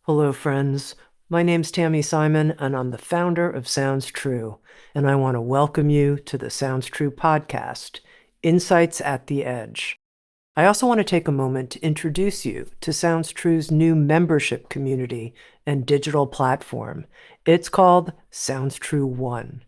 Hello, friends. My name's Tami Simon, and I'm the founder of Sounds True, and I want to welcome you to the Sounds True podcast, Insights at the Edge. I also want to take a moment to introduce you to Sounds True's new membership community and digital platform. It's called Sounds True One.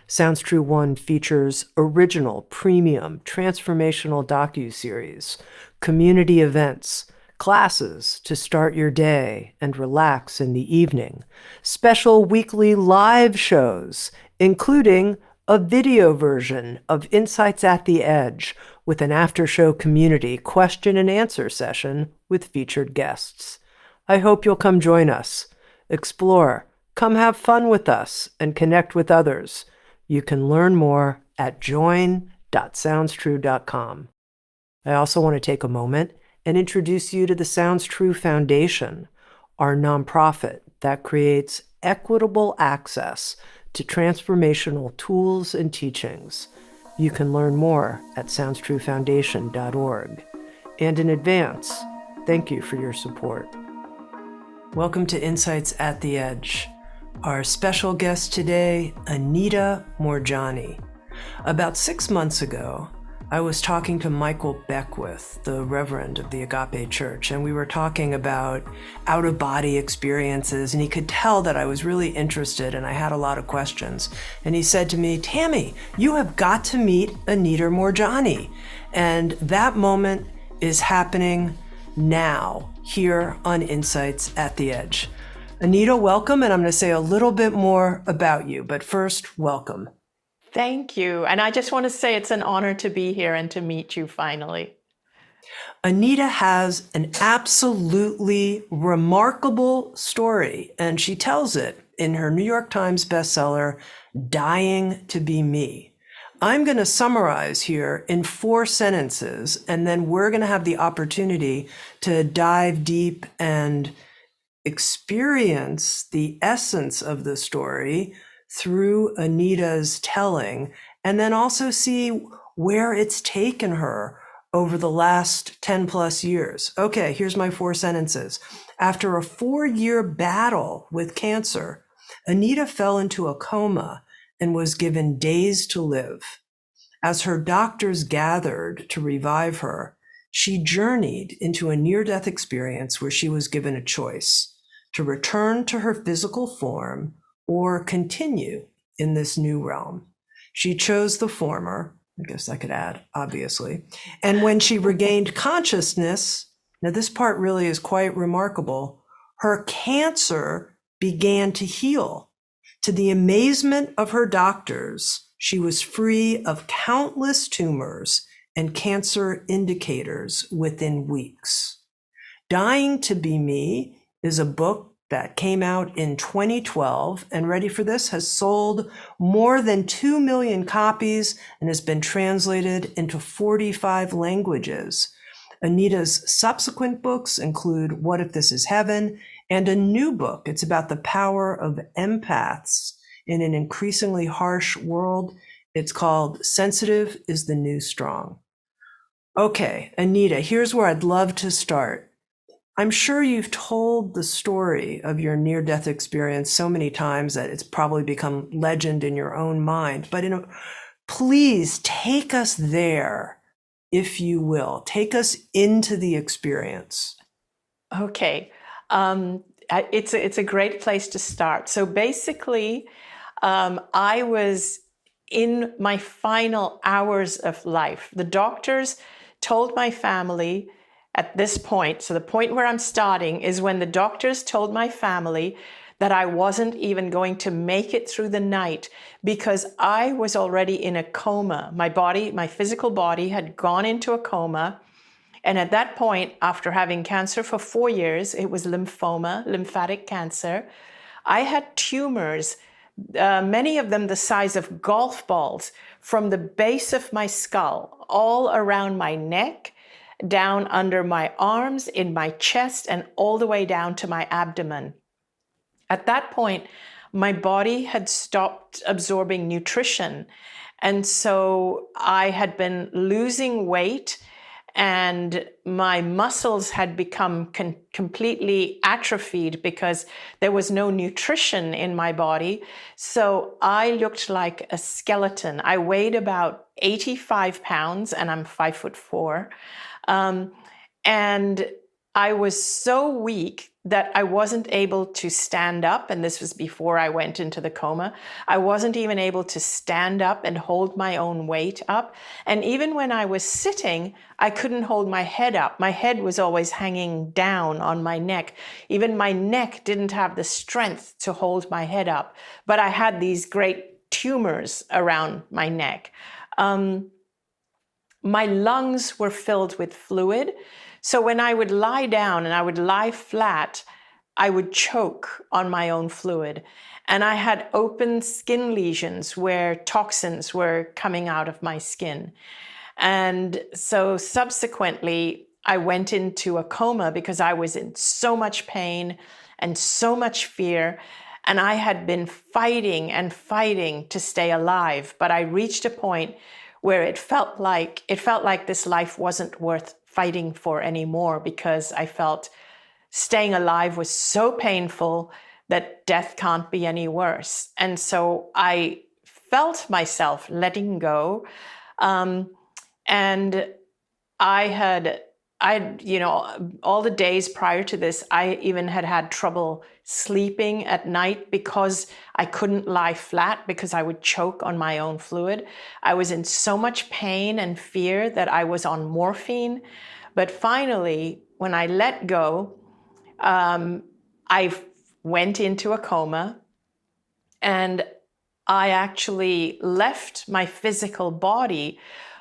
Sounds True One features original, premium, transformational docuseries, community events, classes to start your day and relax in the evening, special weekly live shows, including a video version of Insights at the Edge with an after-show community question and answer session with featured guests. I hope you'll come join us, explore, come have fun with us, and connect with others. You can learn more at join.soundstrue.com. I also want to take a moment and introduce you to the Sounds True Foundation, our nonprofit that creates equitable access to transformational tools and teachings. You can learn more at soundstruefoundation.org. And in advance, thank you for your support. Welcome to Insights at the Edge. Our special guest today, Anita Moorjani. About 6 months ago, I was talking to Michael Beckwith, the Reverend of the Agape Church, and we were talking about out-of-body experiences, and he could tell that I was really interested and I had a lot of questions. And he said to me, "Tami, you have got to meet Anita Moorjani." And that moment is happening now, here on Insights at the Edge. Anita, welcome, and I'm going to say a little bit more about you, but first, welcome. Thank you. And I just want to say it's an honor to be here and to meet you finally. Anita has an absolutely remarkable story, and she tells it in her New York Times bestseller, Dying to Be Me. I'm going to summarize here in 4 sentences, and then we're going to have the opportunity to dive deep and experience the essence of the story through Anita's telling, and then also see where it's taken her over the last 10 plus years. Okay, here's my 4 sentences. After a 4-year battle with cancer, Anita fell into a coma and was given days to live. As her doctors gathered to revive her, she journeyed into a near-death experience where she was given a choice to return to her physical form or continue in this new realm. She chose the former, I guess I could add, obviously. And when she regained consciousness, now this part really is quite remarkable, her cancer began to heal. To the amazement of her doctors, she was free of countless tumors and cancer indicators within weeks. Dying to Be Me is a book that came out in 2012, and ready for this, has sold more than 2 million copies and has been translated into 45 languages. Anita's subsequent books include What If This Is Heaven and a new book. It's about the power of empaths in an increasingly harsh world. It's called Sensitive is the New Strong. Okay, Anita, here's where I'd love to start. I'm sure you've told the story of your near-death experience so many times that it's probably become legend in your own mind, but please take us there, if you will. Take us into the experience. Okay. It's a great place to start. So basically, I was in my final hours of life. The doctors told my family at this point, so the point where I'm starting is when the doctors told my family that I wasn't even going to make it through the night because I was already in a coma. My body, my physical body had gone into a coma. And at that point, after having cancer for 4 years, it was lymphoma, lymphatic cancer. I had tumors, many of them the size of golf balls, from the base of my skull, all around my neck, down under my arms, in my chest, and all the way down to my abdomen. At that point, my body had stopped absorbing nutrition. And so I had been losing weight and my muscles had become completely atrophied because there was no nutrition in my body. So I looked like a skeleton. I weighed about 85 pounds, and I'm 5'4". And I was so weak that I wasn't able to stand up, and this was before I went into the coma. I wasn't even able to stand up and hold my own weight up. And even when I was sitting, I couldn't hold my head up. My head was always hanging down on my neck. Even my neck didn't have the strength to hold my head up. But I had these great tumors around my neck. My lungs were filled with fluid. So when I would lie down and I would lie flat, I would choke on my own fluid. And I had open skin lesions where toxins were coming out of my skin. And so subsequently, I went into a coma because I was in so much pain and so much fear. And I had been fighting and fighting to stay alive. But I reached a point where it felt like this life wasn't worth fighting for anymore, because I felt staying alive was so painful that death can't be any worse. And so I felt myself letting go. And all the days prior to this, I even had trouble sleeping at night because I couldn't lie flat because I would choke on my own fluid. I was in so much pain and fear that I was on morphine. But finally, when I let go, I went into a coma, and I actually left my physical body.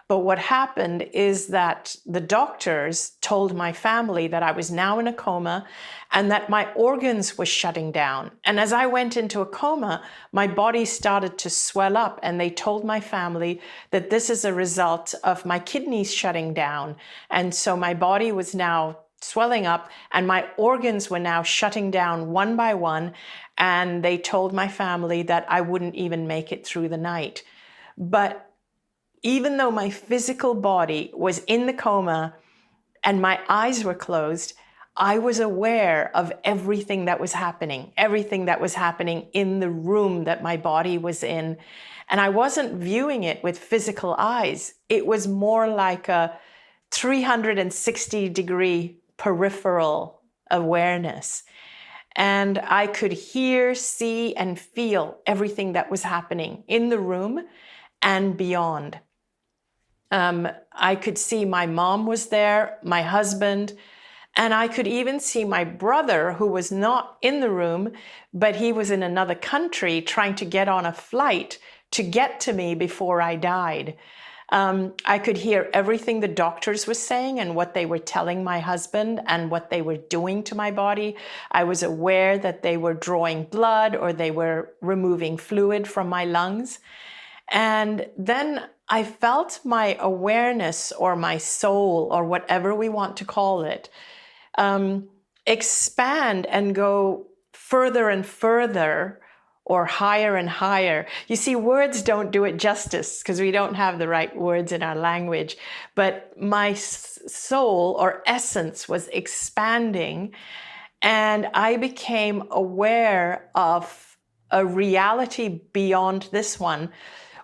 But what happened is that the doctors told my family that I was now in a coma and that my organs were shutting down. And as I went into a coma, my body started to swell up, and they told my family that this is a result of my kidneys shutting down. And so my body was now swelling up, and my organs were now shutting down one by one. And they told my family that I wouldn't even make it through the night. But even though my physical body was in the coma and my eyes were closed, I was aware of everything that was happening in the room that my body was in. And I wasn't viewing it with physical eyes. It was more like a 360-degree peripheral awareness. And I could hear, see, and feel everything that was happening in the room and beyond. I could see my mom was there, my husband, and I could even see my brother, who was not in the room, but he was in another country trying to get on a flight to get to me before I died. I could hear everything the doctors were saying and what they were telling my husband and what they were doing to my body. I was aware that they were drawing blood or they were removing fluid from my lungs. And then I felt my awareness, or my soul, or whatever we want to call it, expand and go further and further, or higher and higher. You see, words don't do it justice because we don't have the right words in our language. But my soul, or essence, was expanding, and I became aware of a reality beyond this one,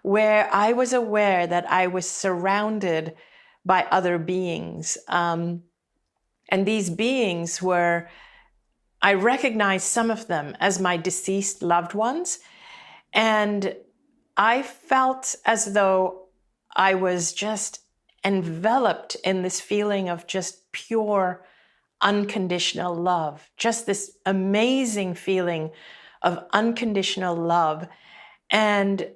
where I was aware that I was surrounded by other beings. And these beings were, I recognized some of them as my deceased loved ones. And I felt as though I was just enveloped in this feeling of just pure, unconditional love, just this amazing feeling of unconditional love. And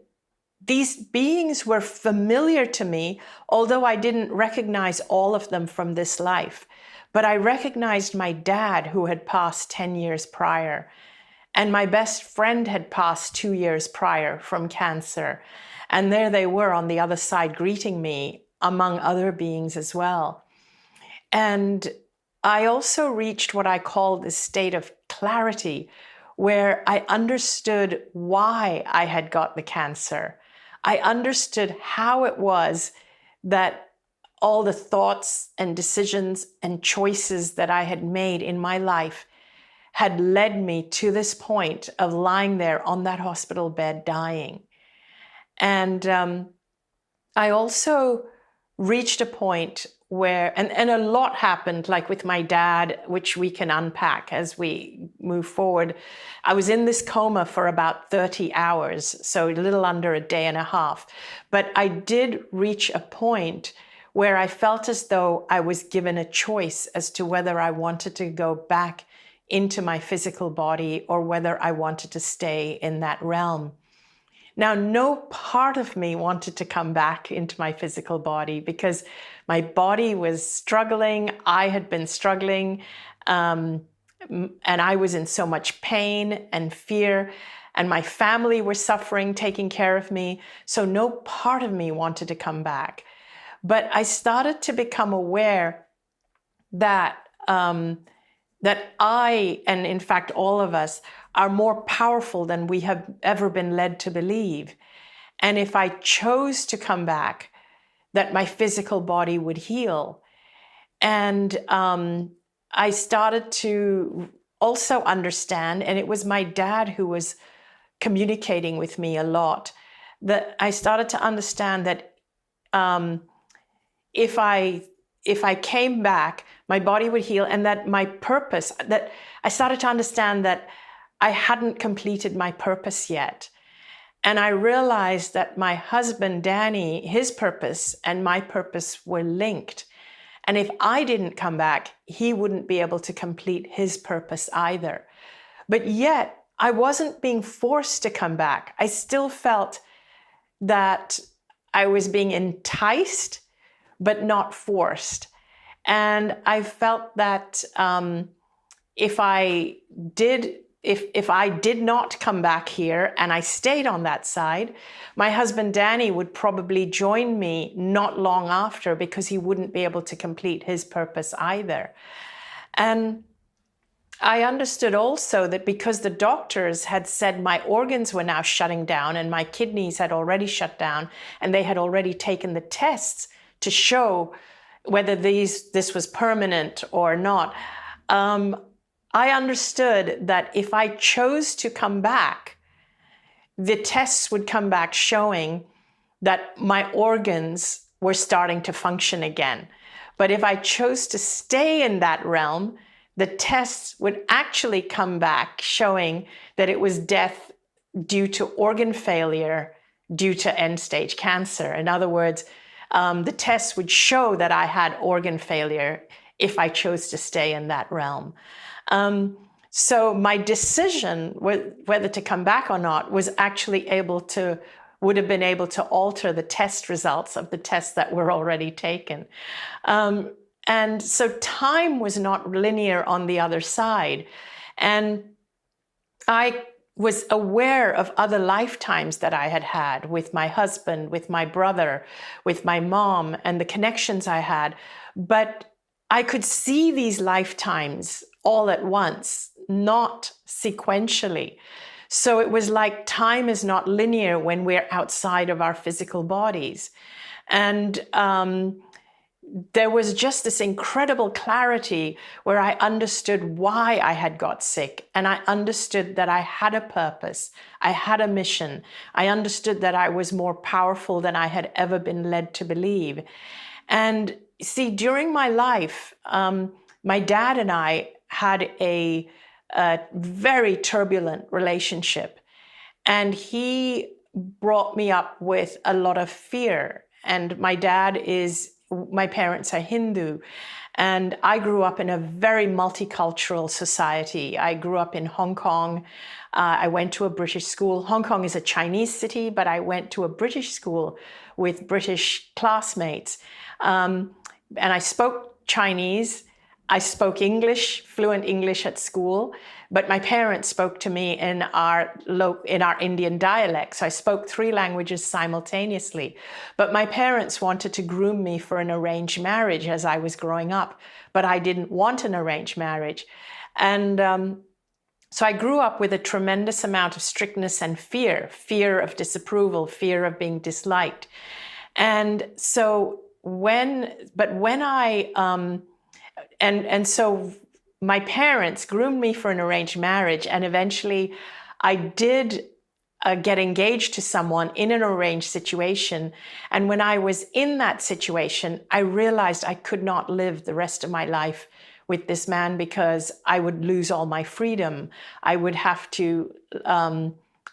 these beings were familiar to me, although I didn't recognize all of them from this life. But I recognized my dad, who had passed 10 years prior, and my best friend had passed 2 years prior from cancer. And there they were on the other side greeting me, among other beings as well. And I also reached what I call this state of clarity, where I understood why I had got the cancer. I understood how it was that all the thoughts and decisions and choices that I had made in my life had led me to this point of lying there on that hospital bed dying. And I also reached a point where, and a lot happened, like with my dad, which we can unpack as we move forward. I was in this coma for about 30 hours, so a little under a day and a half. But I did reach a point where I felt as though I was given a choice as to whether I wanted to go back into my physical body or whether I wanted to stay in that realm. Now, no part of me wanted to come back into my physical body because my body was struggling. I had been struggling, and I was in so much pain and fear, and my family were suffering, taking care of me. So no part of me wanted to come back. But I started to become aware that that I, and in fact all of us, are more powerful than we have ever been led to believe. And if I chose to come back, that my physical body would heal. And I started to also understand, and it was my dad who was communicating with me a lot, that I started to understand that if I came back, my body would heal, and that my purpose, that I started to understand that I hadn't completed my purpose yet. And I realized that my husband, Danny, his purpose and my purpose were linked. And if I didn't come back, he wouldn't be able to complete his purpose either. But yet, I wasn't being forced to come back. I still felt that I was being enticed, but not forced. And I felt that if I did not come back here and I stayed on that side, my husband Danny would probably join me not long after because he wouldn't be able to complete his purpose either. And I understood also that because the doctors had said my organs were now shutting down and my kidneys had already shut down and they had already taken the tests to show whether this was permanent or not, I understood that if I chose to come back, the tests would come back showing that my organs were starting to function again. But if I chose to stay in that realm, the tests would actually come back showing that it was death due to organ failure, due to end-stage cancer. In other words, the tests would show that I had organ failure if I chose to stay in that realm. So my decision whether to come back or not was actually would have been able to alter the test results of the tests that were already taken. And so time was not linear on the other side. And I was aware of other lifetimes that I had had with my husband, with my brother, with my mom, and the connections I had. But I could see these lifetimes all at once, not sequentially. So it was like time is not linear when we're outside of our physical bodies. And there was just this incredible clarity where I understood why I had got sick. And I understood that I had a purpose. I had a mission. I understood that I was more powerful than I had ever been led to believe. And see, during my life, my dad and I had a very turbulent relationship. And he brought me up with a lot of fear. And my parents are Hindu. And I grew up in a very multicultural society. I grew up in Hong Kong. I went to a British school. Hong Kong is a Chinese city, but I went to a British school with British classmates. And I spoke Chinese. I spoke English, fluent English at school, but my parents spoke to me in our Indian dialect. So I spoke 3 languages simultaneously. But my parents wanted to groom me for an arranged marriage as I was growing up, but I didn't want an arranged marriage. And so I grew up with a tremendous amount of strictness and fear of disapproval, fear of being disliked. And so when I and so my parents groomed me for an arranged marriage, and eventually I did get engaged to someone in an arranged situation. And when I was in that situation, I realized I could not live the rest of my life with this man because I would lose all my freedom. I would have to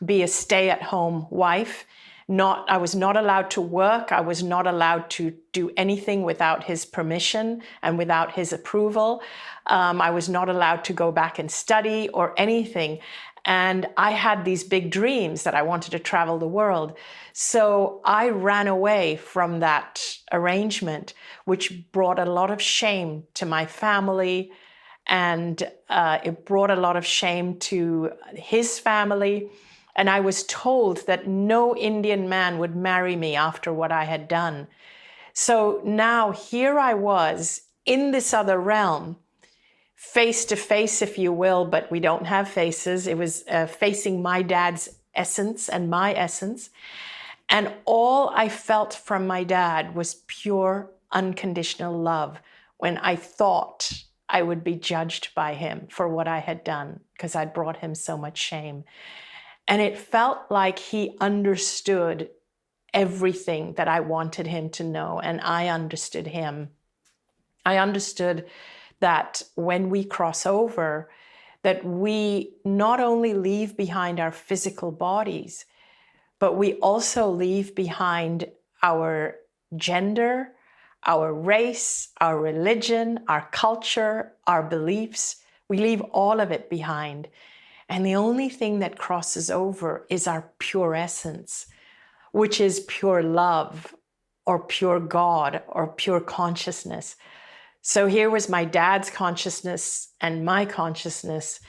be a stay-at-home wife. I was not allowed to work. I was not allowed to do anything without his permission and without his approval. I was not allowed to go back and study or anything. And I had these big dreams that I wanted to travel the world. So I ran away from that arrangement, which brought a lot of shame to my family. And it brought a lot of shame to his family. And I was told that no Indian man would marry me after what I had done. So now here I was in this other realm, face to face, if you will, but we don't have faces. It was facing my dad's essence and my essence. And all I felt from my dad was pure, unconditional love when I thought I would be judged by him for what I had done, because I'd brought him so much shame. And it felt like he understood everything that I wanted him to know, and I understood him. I understood that when we cross over, that we not only leave behind our physical bodies, but we also leave behind our gender, our race, our religion, our culture, our beliefs. We leave all of it behind. And the only thing that crosses over is our pure essence, which is pure love or pure God or pure consciousness. So here was my dad's consciousness and my consciousness,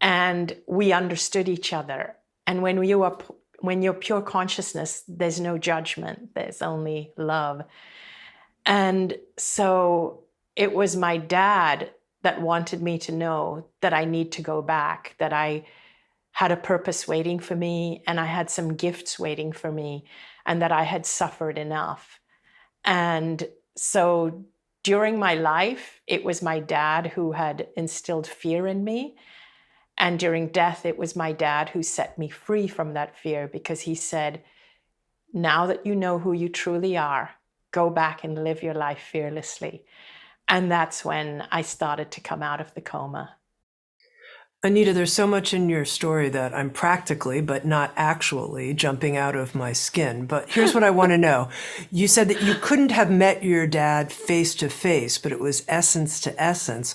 and we understood each other. And when you're pure consciousness, there's no judgment, there's only love. And so it was my dad that wanted me to know that I need to go back, that I had a purpose waiting for me, and I had some gifts waiting for me, and that I had suffered enough. And so during my life, it was my dad who had instilled fear in me. And during death, it was my dad who set me free from that fear, because he said, now that you know who you truly are, go back and live your life fearlessly. And that's when I started to come out of the coma. Anita, there's so much in your story that I'm practically, but not actually, jumping out of my skin. But here's what I want to know. You said that you couldn't have met your dad face to face, but it was essence to essence.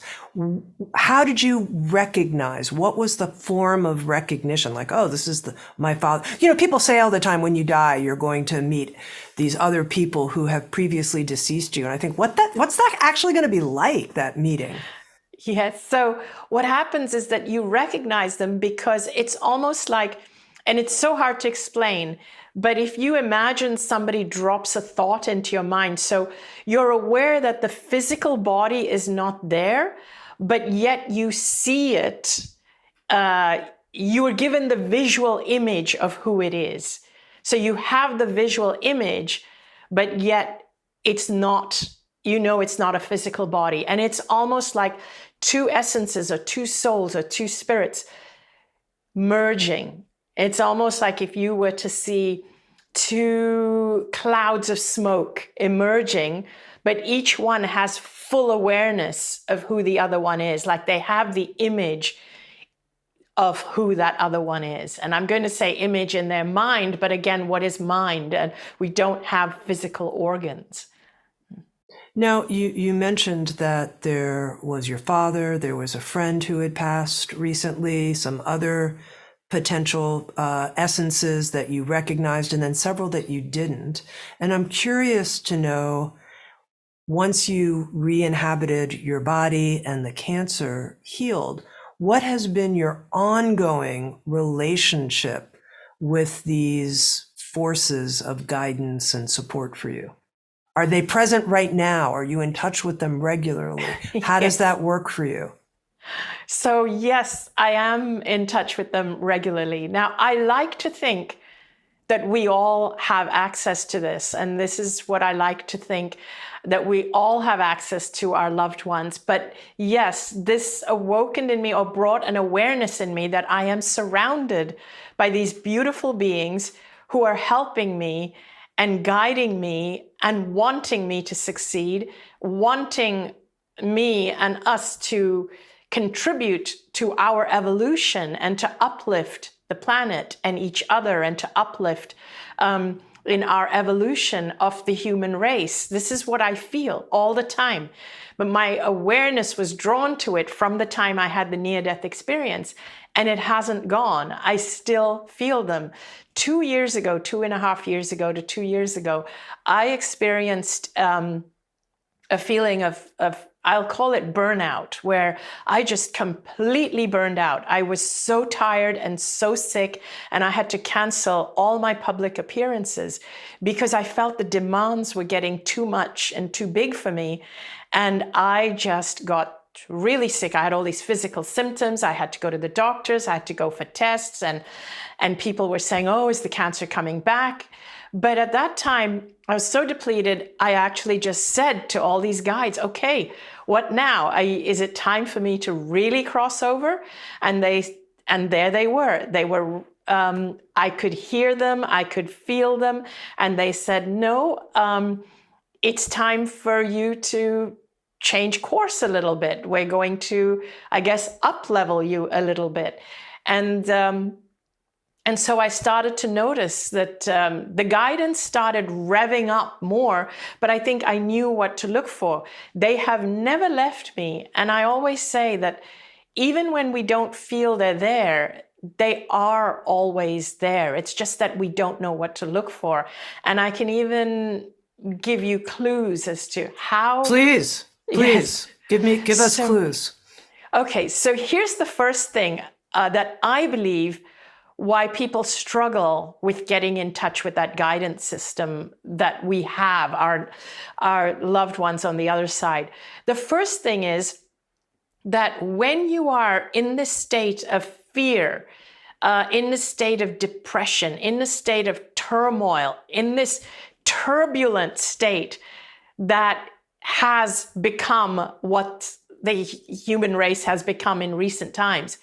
How did you recognize? What was the form of recognition? Like, oh, this is my father. You know, people say all the time, when you die, you're going to meet these other people who have previously deceased you. And I think, what's that actually going to be like, that meeting? Yes. So what happens is that you recognize them, because it's almost like, and it's so hard to explain, but if you imagine somebody drops a thought into your mind, so you're aware that the physical body is not there, but yet you see it, you are given the visual image of who it is. So you have the visual image, but yet it's not, it's not a physical body. And it's almost like two essences or two souls or two spirits merging. It's almost like if you were to see two clouds of smoke emerging, but each one has full awareness of who the other one is. Like they have the image of who that other one is. And I'm going to say image in their mind, but again, what is mind? And we don't have physical organs. Now, you mentioned that there was your father, there was a friend who had passed recently, some other potential essences that you recognized, and then several that you didn't. And I'm curious to know, once you re-inhabited your body and the cancer healed, what has been your ongoing relationship with these forces of guidance and support for you? Are they present right now? Are you in touch with them regularly? How does that work for you? So yes, I am in touch with them regularly. Now, I like to think that we all have access to this. And this is what I like to think, that we all have access to our loved ones. But yes, this awoken in me, or brought an awareness in me, that I am surrounded by these beautiful beings who are helping me and guiding me and wanting me to succeed, wanting me and us to contribute to our evolution and to uplift the planet and each other, and to uplift in our evolution of the human race. This is what I feel all the time. But my awareness was drawn to it from the time I had the near-death experience, and it hasn't gone. I still feel them. 2 years ago, 2.5 years ago to 2 years ago, I experienced a feeling of I'll call it burnout, where I just completely burned out. I was so tired and so sick, and I had to cancel all my public appearances because I felt the demands were getting too much and too big for me. And I just got really sick. I had all these physical symptoms. I had to go to the doctors. I had to go for tests, and people were saying, oh, is the cancer coming back? But at that time, I was so depleted, I actually just said to all these guides, okay, what now? Is it time for me to really cross over? And there they were. They were, I could hear them, I could feel them. And they said, no, it's time for you to change course a little bit. We're going to, I guess, up-level you a little bit. And so I started to notice that the guidance started revving up more, but I think I knew what to look for. They have never left me. And I always say that even when we don't feel they're there, they are always there. It's just that we don't know what to look for. And I can even give you clues as to how. Please. Yes. Give us clues. Okay, so here's the first thing that I believe why people struggle with getting in touch with that guidance system that we have, our loved ones on the other side. The first thing is that when you are in this state of fear, in the state of depression, in the state of turmoil, in this turbulent state that has become what the human race has become in recent times,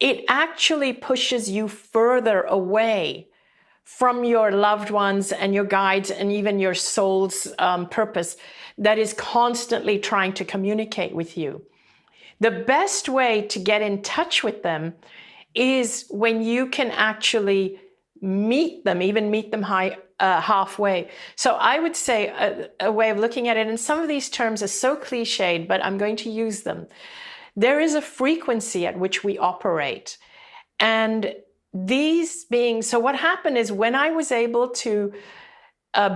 it actually pushes you further away from your loved ones and your guides and even your soul's purpose that is constantly trying to communicate with you. The best way to get in touch with them is when you can actually meet them, even meet them halfway. So I would say a way of looking at it, and some of these terms are so cliched, but I'm going to use them. There is a frequency at which we operate. And these beings, so what happened is when I was able to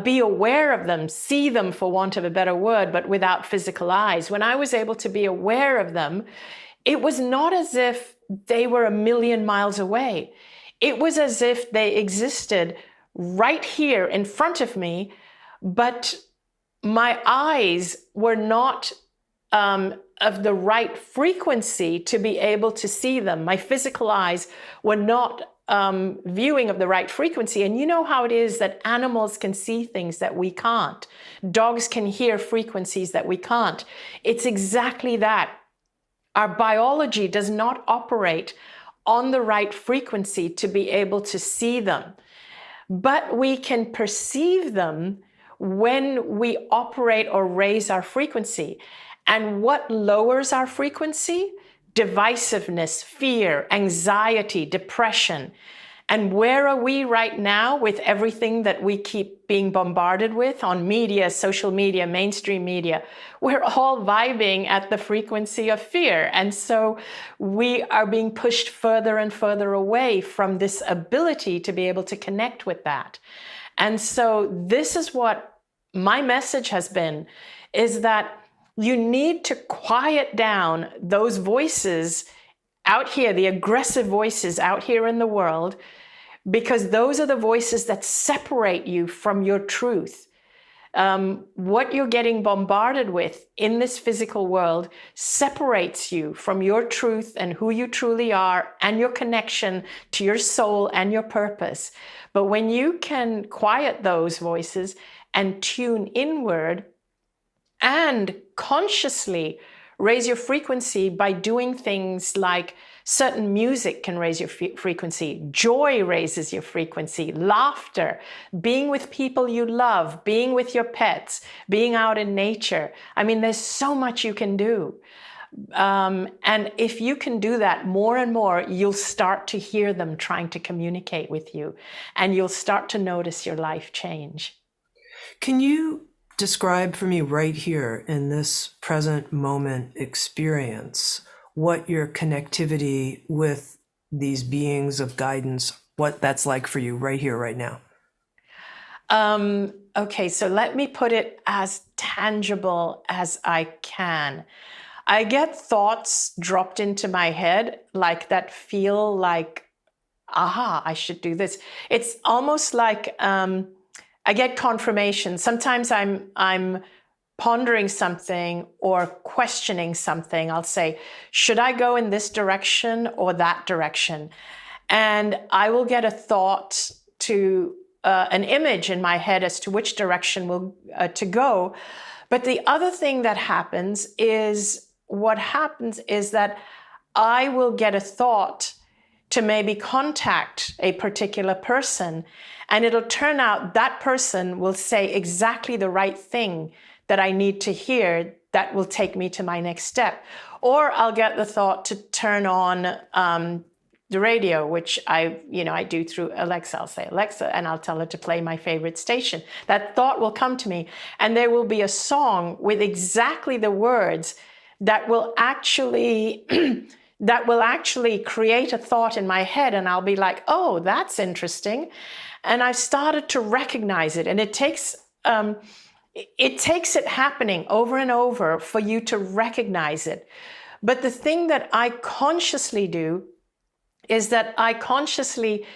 be aware of them, see them for want of a better word, but without physical eyes, when I was able to be aware of them, it was not as if they were a million miles away. It was as if they existed right here in front of me, but my eyes were not of the right frequency to be able to see them. My physical eyes were not viewing of the right frequency. And you know how it is that animals can see things that we can't. Dogs can hear frequencies that we can't. It's exactly that. Our biology does not operate on the right frequency to be able to see them. But we can perceive them when we operate or raise our frequency. And what lowers our frequency? Divisiveness, fear, anxiety, depression. And where are we right now with everything that we keep being bombarded with on media, social media, mainstream media? We're all vibing at the frequency of fear. And so we are being pushed further and further away from this ability to be able to connect with that. And so this is what my message has been, is that you need to quiet down those voices out here, the aggressive voices out here in the world, because those are the voices that separate you from your truth. What you're getting bombarded with in this physical world separates you from your truth and who you truly are and your connection to your soul and your purpose. But when you can quiet those voices and tune inward and consciously raise your frequency by doing things like certain music can raise your frequency, joy raises your frequency, laughter, being with people you love, being with your pets, being out in nature. I mean, there's so much you can do. And if you can do that more and more, you'll start to hear them trying to communicate with you, and you'll start to notice your life change. Can you describe for me right here in this present moment experience what your connectivity with these beings of guidance, what that's like for you right here, right now? Okay, so let me put it as tangible as I can. I get thoughts dropped into my head like that feel like, aha, I should do this. It's almost like I get confirmation. Sometimes I'm pondering something or questioning something. I'll say, should I go in this direction or that direction? And I will get a thought to an image in my head as to which direction to go. But the other thing that happens is, that I will get a thought to maybe contact a particular person, and it'll turn out that person will say exactly the right thing that I need to hear that will take me to my next step. Or I'll get the thought to turn on the radio, which I do through Alexa. I'll say, Alexa, and I'll tell her to play my favorite station. That thought will come to me, and there will be a song with exactly the words that will actually create a thought in my head, and I'll be like, oh, that's interesting. And I've started to recognize it, and it takes it happening over and over for you to recognize it. But the thing that I consciously do is that I consciously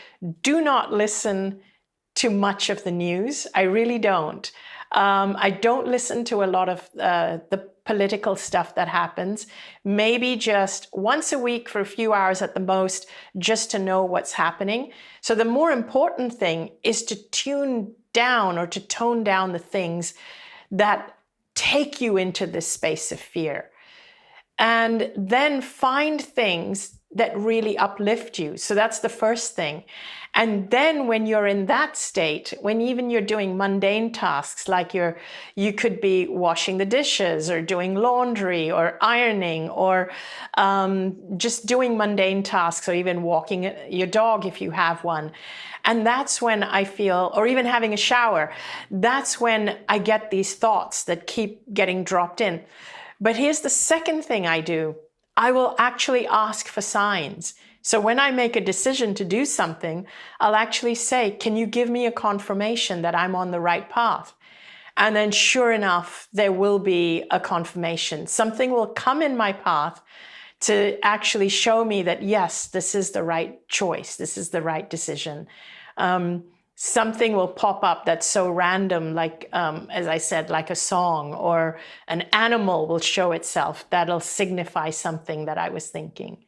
do not listen to much of the news. I really don't. I don't listen to a lot of the political stuff that happens. Maybe just once a week for a few hours at the most, just to know what's happening. So the more important thing is to tune down or to tone down the things that take you into this space of fear. And then find things that really uplift you. So that's the first thing. And then when you're in that state, when even you're doing mundane tasks, like you could be washing the dishes or doing laundry or ironing or just doing mundane tasks, or even walking your dog if you have one. And that's when I feel, or even having a shower, that's when I get these thoughts that keep getting dropped in. But here's the second thing I do. I will actually ask for signs. So when I make a decision to do something, I'll actually say, can you give me a confirmation that I'm on the right path? And then sure enough, there will be a confirmation. Something will come in my path to actually show me that, yes, this is the right choice. This is the right decision. Something will pop up that's so random, like, as I said, like a song, or an animal will show itself that'll signify something that I was thinking.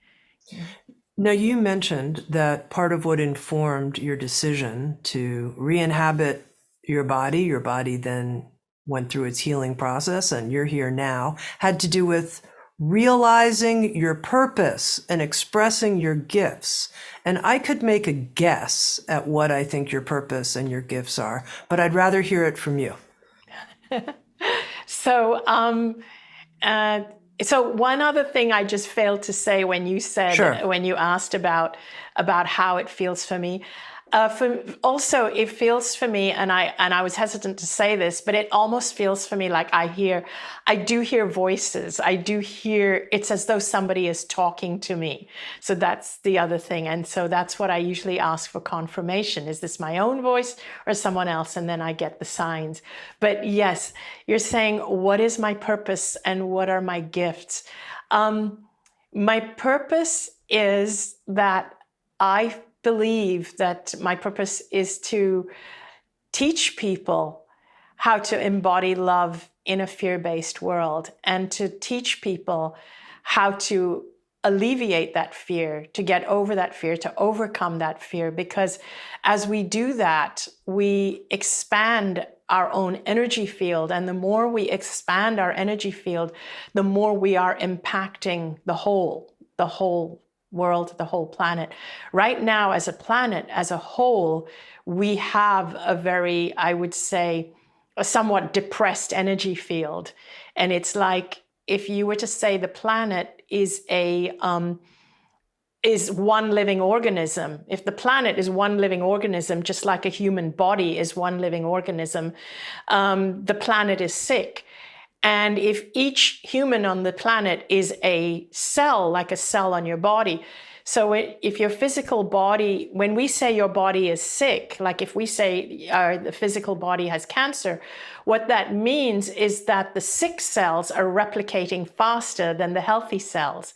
Now, you mentioned that part of what informed your decision to re-inhabit your body then went through its healing process, and you're here now, had to do with realizing your purpose and expressing your gifts. And I could make a guess at what I think your purpose and your gifts are, but I'd rather hear it from you. So one other thing I just failed to say when you said, Sure. When you asked about how it feels for me. It feels for me, and I was hesitant to say this, but it almost feels for me like I do hear voices. I do hear, it's as though somebody is talking to me. So that's the other thing. And so that's what I usually ask for confirmation. Is this my own voice or someone else? And then I get the signs. But yes, you're saying, what is my purpose and what are my gifts? My purpose is that I believe that my purpose is to teach people how to embody love in a fear-based world and to teach people how to alleviate that fear, to get over that fear, to overcome that fear. Because as we do that, we expand our own energy field. And the more we expand our energy field, the more we are impacting the whole world, the whole planet. Right now, as a planet, as a whole, we have a very, I would say, a somewhat depressed energy field. And it's like, if you were to say the planet is one living organism, if the planet is one living organism, just like a human body is one living organism, the planet is sick. And if each human on the planet is a cell, like a cell on your body, so if your physical body, when we say your body is sick, like if we say the physical body has cancer, what that means is that the sick cells are replicating faster than the healthy cells.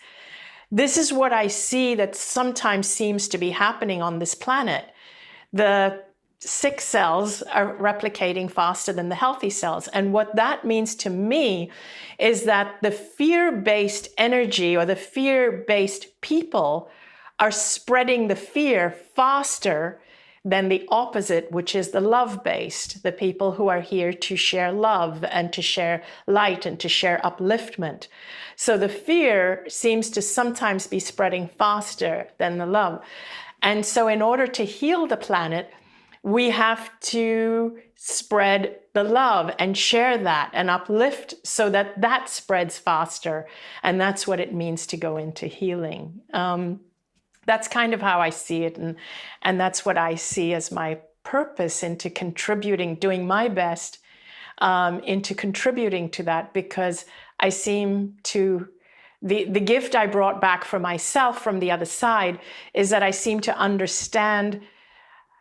This is what I see that sometimes seems to be happening on this planet. The sick cells are replicating faster than the healthy cells. And what that means to me is that the fear-based energy or the fear-based people are spreading the fear faster than the opposite, which is the love-based, the people who are here to share love and to share light and to share upliftment. So the fear seems to sometimes be spreading faster than the love. And so in order to heal the planet, we have to spread the love and share that and uplift so that that spreads faster. And that's what it means to go into healing. That's kind of how I see it. And that's what I see as my purpose into contributing, doing my best into contributing to that, because I seem to, the gift I brought back for myself from the other side is that I seem to understand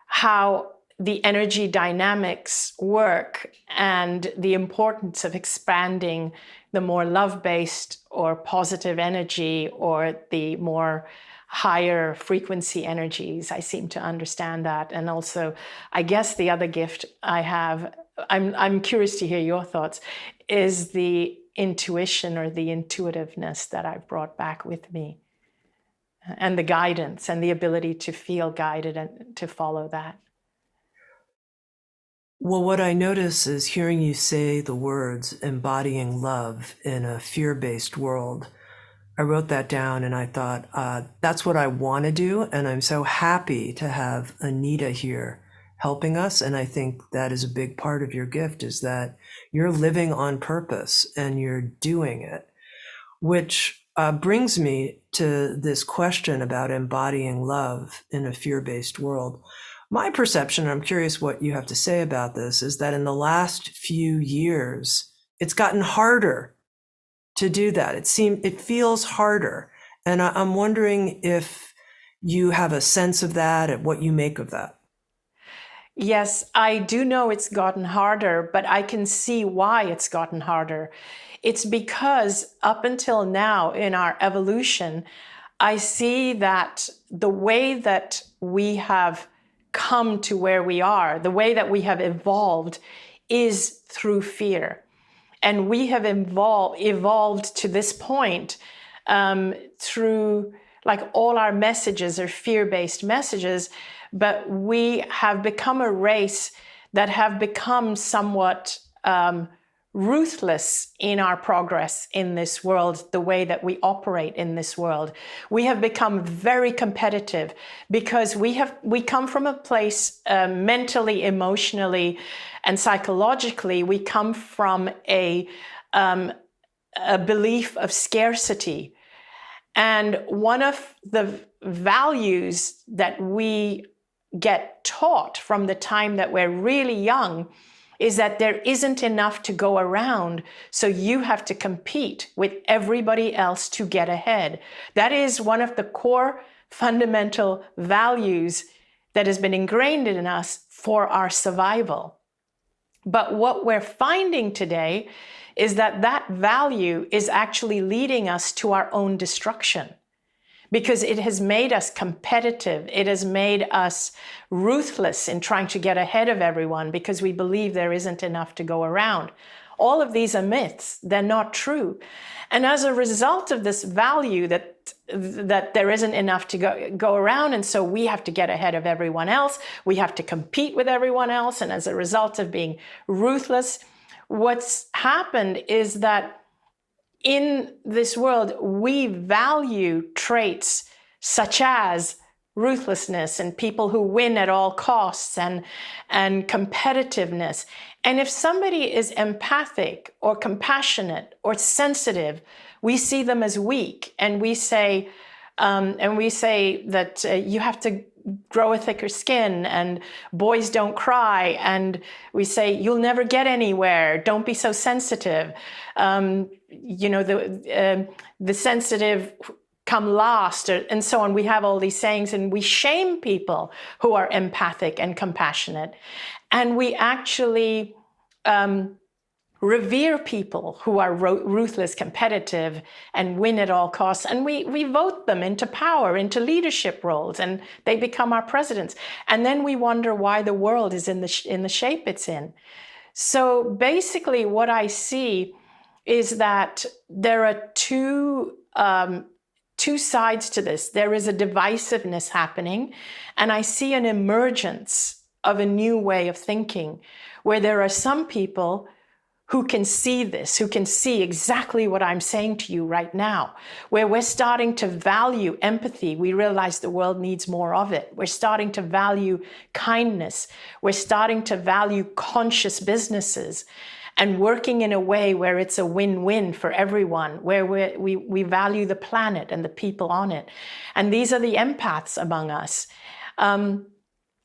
how the energy dynamics work and the importance of expanding the more love-based or positive energy or the more higher frequency energies. I seem to understand that. And also, I guess the other gift I have, I'm curious to hear your thoughts, is the intuition or the intuitiveness that I've brought back with me, and the guidance and the ability to feel guided and to follow that. Well, what I notice is hearing you say the words embodying love in a fear-based world. I wrote that down and I thought, that's what I want to do. And I'm so happy to have Anita here helping us. And I think that is a big part of your gift, is that you're living on purpose and you're doing it, which brings me to this question about embodying love in a fear-based world. My perception, I'm curious what you have to say about this, is that in the last few years, it's gotten harder to do that. It feels harder. And I'm wondering if you have a sense of that and what you make of that. Yes, I do know it's gotten harder, but I can see why it's gotten harder. It's because up until now in our evolution, I see that the way that we have come to where we are, the way that we have evolved, is through fear. And we have evolved to this point through, like, all our messages are fear-based messages, but we have become a race that have become somewhat ruthless in our progress in this world, the way that we operate in this world. We have become very competitive because we come from a place mentally, emotionally, and psychologically. We come from a belief of scarcity. And one of the values that we get taught from the time that we're really young is that there isn't enough to go around, so you have to compete with everybody else to get ahead. That is one of the core fundamental values that has been ingrained in us for our survival. But what we're finding today is that that value is actually leading us to our own destruction, because it has made us competitive. It has made us ruthless in trying to get ahead of everyone because we believe there isn't enough to go around. All of these are myths. They're not true. And as a result of this value that there isn't enough to go around, and so we have to get ahead of everyone else, we have to compete with everyone else, and as a result of being ruthless, what's happened is that in this world, we value traits such as ruthlessness and people who win at all costs and competitiveness. And if somebody is empathic or compassionate or sensitive, we see them as weak, and we say that you have to grow a thicker skin, and boys don't cry, and we say you'll never get anywhere, don't be so sensitive. The sensitive come last, and so on. We have all these sayings, and we shame people who are empathic and compassionate, and we actually revere people who are ruthless, competitive, and win at all costs. And we vote them into power, into leadership roles, and they become our presidents. And then we wonder why the world is in the shape it's in. So basically what I see is that there are two sides to this. There is a divisiveness happening, and I see an emergence of a new way of thinking, where there are some people who can see this, who can see exactly what I'm saying to you right now, where we're starting to value empathy. We realize the world needs more of it. We're starting to value kindness. We're starting to value conscious businesses and working in a way where it's a win-win for everyone, where we value the planet and the people on it. And these are the empaths among us.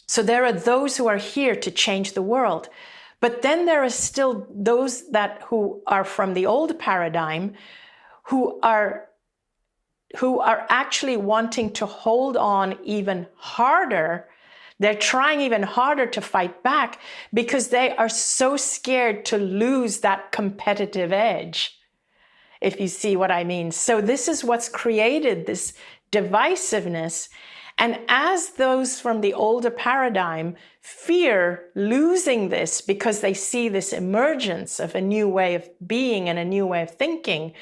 So there are those who are here to change the world. But then there are still those who are from the old paradigm, who are actually wanting to hold on even harder. They're trying even harder to fight back because they are so scared to lose that competitive edge, if you see what I mean. So this is what's created this divisiveness. And as those from the older paradigm fear losing this because they see this emergence of a new way of being and a new way of thinking,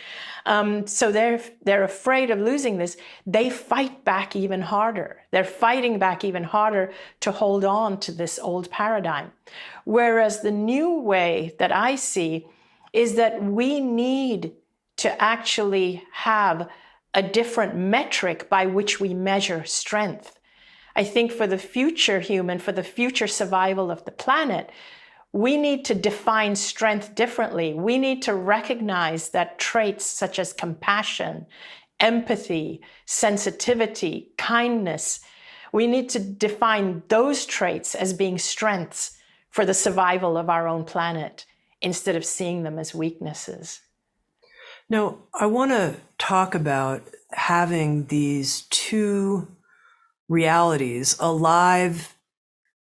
so they're afraid of losing this, they fight back even harder. They're fighting back even harder to hold on to this old paradigm. Whereas the new way that I see is that we need to actually have a different metric by which we measure strength. I think for the future human, for the future survival of the planet, we need to define strength differently. We need to recognize that traits such as compassion, empathy, sensitivity, kindness, we need to define those traits as being strengths for the survival of our own planet instead of seeing them as weaknesses. Now, I want to talk about having these two realities alive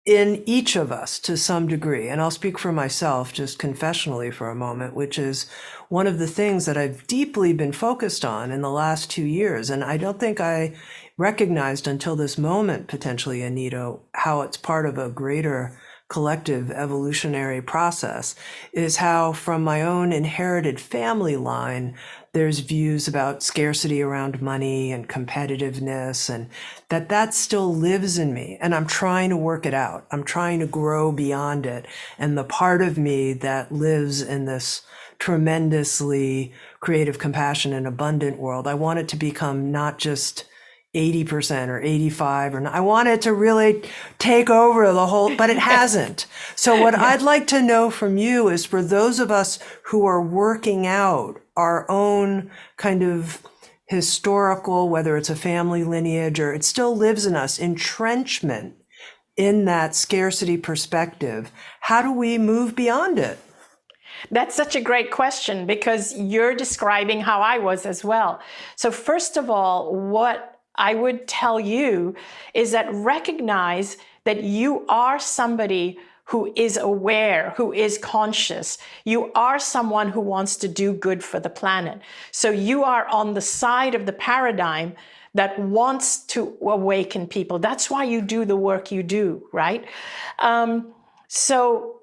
in each of us to some degree. And I'll speak for myself just confessionally for a moment, which is one of the things that I've deeply been focused on in the last 2 years. And I don't think I recognized until this moment, potentially, Anita, how it's part of a greater collective evolutionary process, is how from my own inherited family line, there's views about scarcity around money and competitiveness, and that still lives in me. And I'm trying to work it out. I'm trying to grow beyond it. And the part of me that lives in this tremendously creative, compassionate, and abundant world, I want it to become not just 80% or 85 or not. I want it to really take over the whole, but it hasn't. So what I'd like to know from you is, for those of us who are working out our own kind of historical, whether it's a family lineage or it still lives in us, entrenchment in that scarcity perspective, how do we move beyond it? That's such a great question, because you're describing how I was as well. So first of all, what I would tell you is that recognize that you are somebody who is aware, who is conscious. You are someone who wants to do good for the planet. So you are on the side of the paradigm that wants to awaken people. That's why you do the work you do, right? So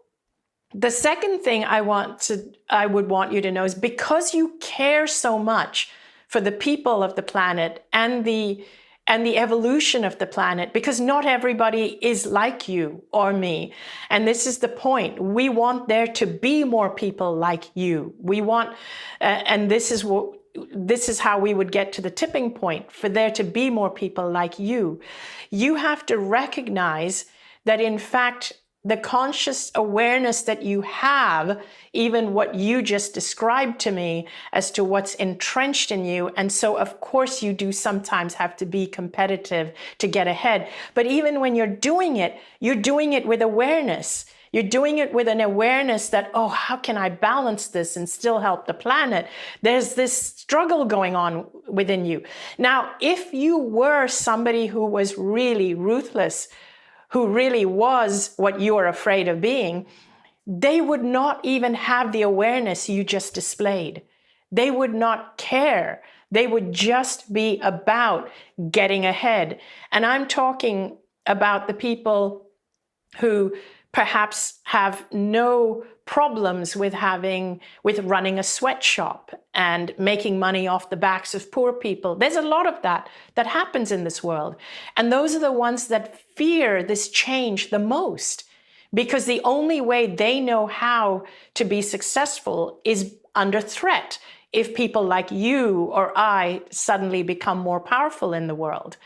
the second thing I would want you to know is, because you care so much for the people of the planet and the evolution of the planet, because not everybody is like you or me. And this is the point. We want there to be more people like you. We want, and this is how we would get to the tipping point, for there to be more people like you. You have to recognize that, in fact, the conscious awareness that you have, even what you just described to me as to what's entrenched in you. And so, of course, you do sometimes have to be competitive to get ahead. But even when you're doing it with awareness. You're doing it with an awareness that, oh, how can I balance this and still help the planet? There's this struggle going on within you. Now, if you were somebody who was really ruthless, who really was what you are afraid of being, they would not even have the awareness you just displayed. They would not care. They would just be about getting ahead. And I'm talking about the people who perhaps have no problems with running a sweatshop and making money off the backs of poor people. There's a lot of that happens in this world. And those are the ones that fear this change the most, because the only way they know how to be successful is under threat if people like you or I suddenly become more powerful in the world.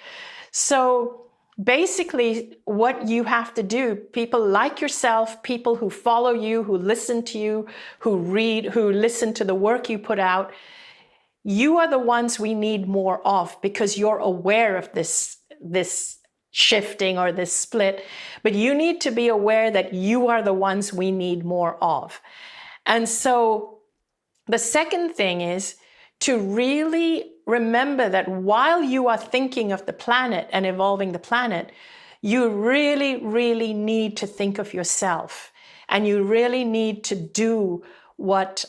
So basically, what you have to do, people like yourself, people who follow you, who listen to you, who read, who listen to the work you put out, you are the ones we need more of, because you're aware of this shifting or this split. But you need to be aware that you are the ones we need more of. And so the second thing is to really remember that while you are thinking of the planet and evolving the planet, you really, really need to think of yourself. And you really need to do what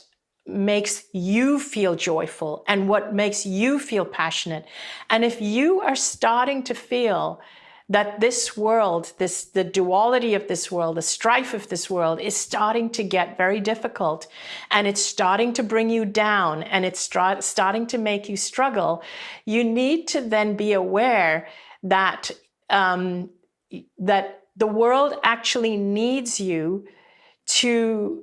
makes you feel joyful and what makes you feel passionate. And if you are starting to feel that this world, the duality of this world, the strife of this world is starting to get very difficult, and it's starting to bring you down, and it's starting to make you struggle, you need to then be aware that, that the world actually needs you to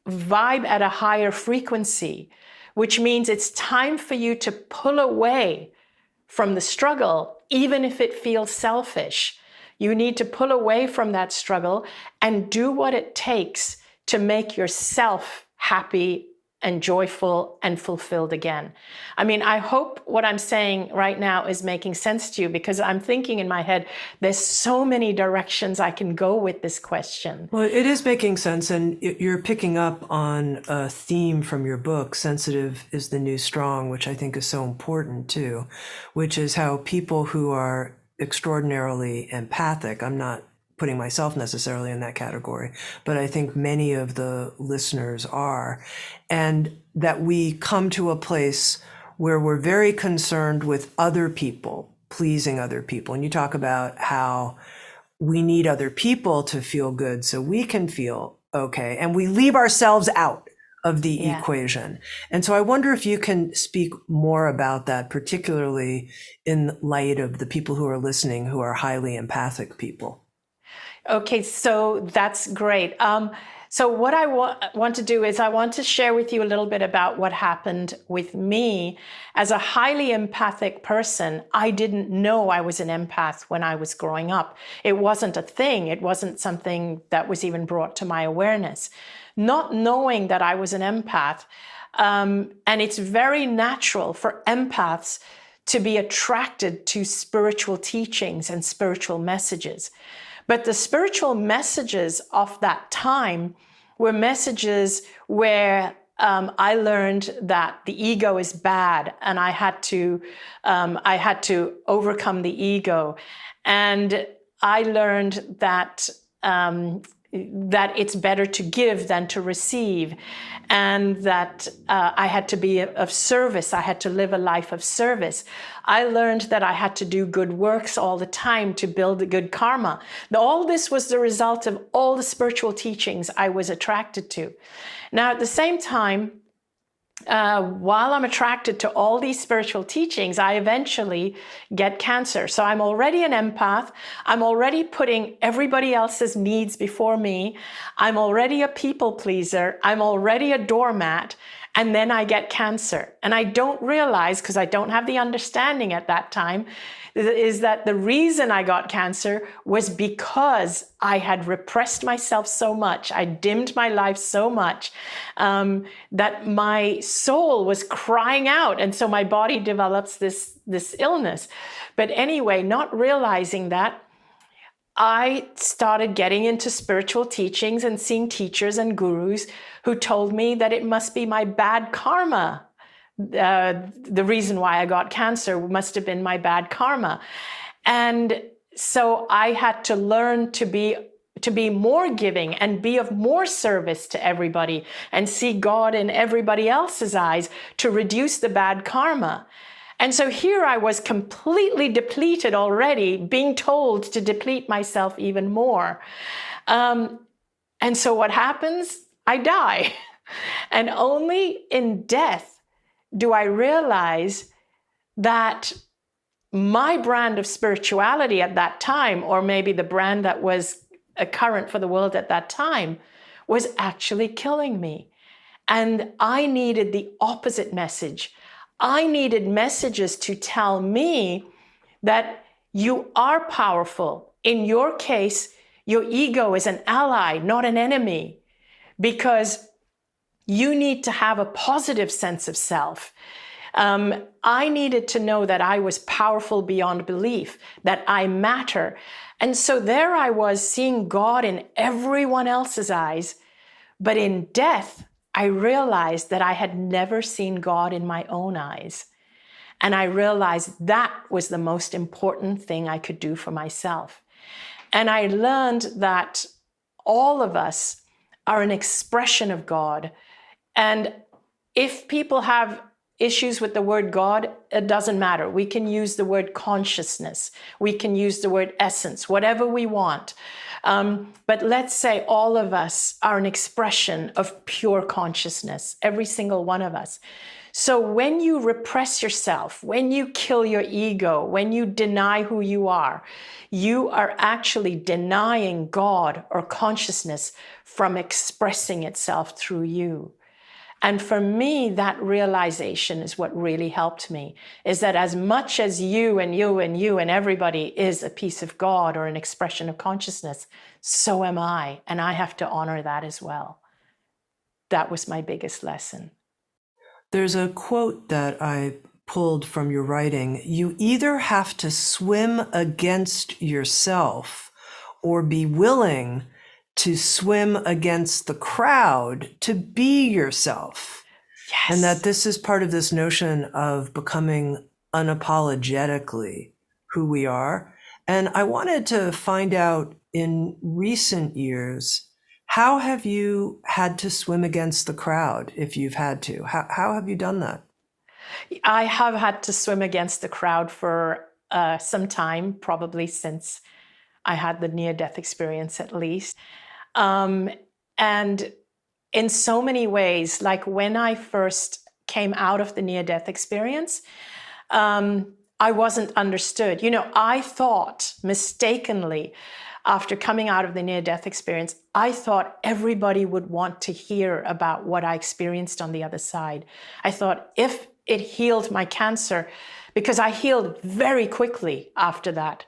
vibe at a higher frequency, which means it's time for you to pull away from the struggle, even if it feels selfish. You need to pull away from that struggle and do what it takes to make yourself happy and joyful and fulfilled again. I mean, I hope what I'm saying right now is making sense to you, because I'm thinking in my head, there's so many directions I can go with this question. Well, it is making sense, and you're picking up on a theme from your book, Sensitive is the New Strong, which I think is so important too, which is how people who are extraordinarily empathic, I'm not putting myself necessarily in that category, but I think many of the listeners are, and that we come to a place where we're very concerned with other people, pleasing other people. And you talk about how we need other people to feel good so we can feel okay, and we leave ourselves out of the equation. And so I wonder if you can speak more about that, particularly in light of the people who are listening who are highly empathic people. Okay, so that's great. So what I want to do is I want to share with you a little bit about what happened with me. As a highly empathic person, I didn't know I was an empath when I was growing up. It wasn't a thing. It wasn't something that was even brought to my awareness. Not knowing that I was an empath, and it's very natural for empaths to be attracted to spiritual teachings and spiritual messages. But the spiritual messages of that time were messages where I learned that the ego is bad, and I had to overcome the ego. And I learned that that it's better to give than to receive, and that I had to be of service. I had to live a life of service. I learned that I had to do good works all the time to build a good karma. All this was the result of all the spiritual teachings I was attracted to. Now, at the same time, while I'm attracted to all these spiritual teachings, I eventually get cancer. So I'm already an empath. I'm already putting everybody else's needs before me. I'm already a people pleaser. I'm already a doormat. And then I get cancer. And I don't realize, because I don't have the understanding at that time, is that the reason I got cancer was because I had repressed myself so much. I dimmed my life so much that my soul was crying out. And so my body develops this illness. But anyway, not realizing that, I started getting into spiritual teachings and seeing teachers and gurus who told me that it must be my bad karma. The reason why I got cancer must have been my bad karma. And so I had to learn to be more giving and be of more service to everybody and see God in everybody else's eyes to reduce the bad karma. And so here I was completely depleted already, being told to deplete myself even more. And so what happens? I die. And only in death do I realize that my brand of spirituality at that time, or maybe the brand that was current for the world at that time, was actually killing me. And I needed the opposite message. I needed messages to tell me that you are powerful. In your case, your ego is an ally, not an enemy, because you need to have a positive sense of self. I needed to know that I was powerful beyond belief, that I matter. And so there I was, seeing God in everyone else's eyes. But in death, I realized that I had never seen God in my own eyes. And I realized that was the most important thing I could do for myself. And I learned that all of us are an expression of God. And if people have issues with the word God, it doesn't matter. We can use the word consciousness. We can use the word essence, whatever we want. But let's say all of us are an expression of pure consciousness, every single one of us. So when you repress yourself, when you kill your ego, when you deny who you are actually denying God or consciousness from expressing itself through you. And for me, that realization is what really helped me, is that as much as you and you and you and everybody is a piece of God or an expression of consciousness, so am I. And I have to honor that as well. That was my biggest lesson. There's a quote that I pulled from your writing. You either have to swim against yourself or be willing to swim against the crowd to be yourself. Yes. And that this is part of this notion of becoming unapologetically who we are. And I wanted to find out, in recent years, how have you had to swim against the crowd, if you've had to? How have you done that? I have had to swim against the crowd for some time, probably since I had the near-death experience at least. And in so many ways, like when I first came out of the near-death experience, I wasn't understood. You know, I thought mistakenly, after coming out of the near-death experience, I thought everybody would want to hear about what I experienced on the other side. I thought if it healed my cancer, because I healed very quickly after that,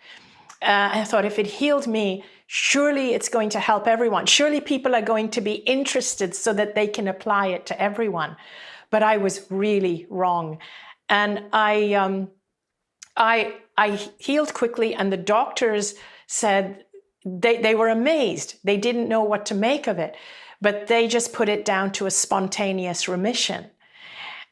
I thought if it healed me, surely it's going to help everyone. Surely people are going to be interested so that they can apply it to everyone. But I was really wrong. And I healed quickly, and the doctors said they were amazed. They didn't know what to make of it, but they just put it down to a spontaneous remission.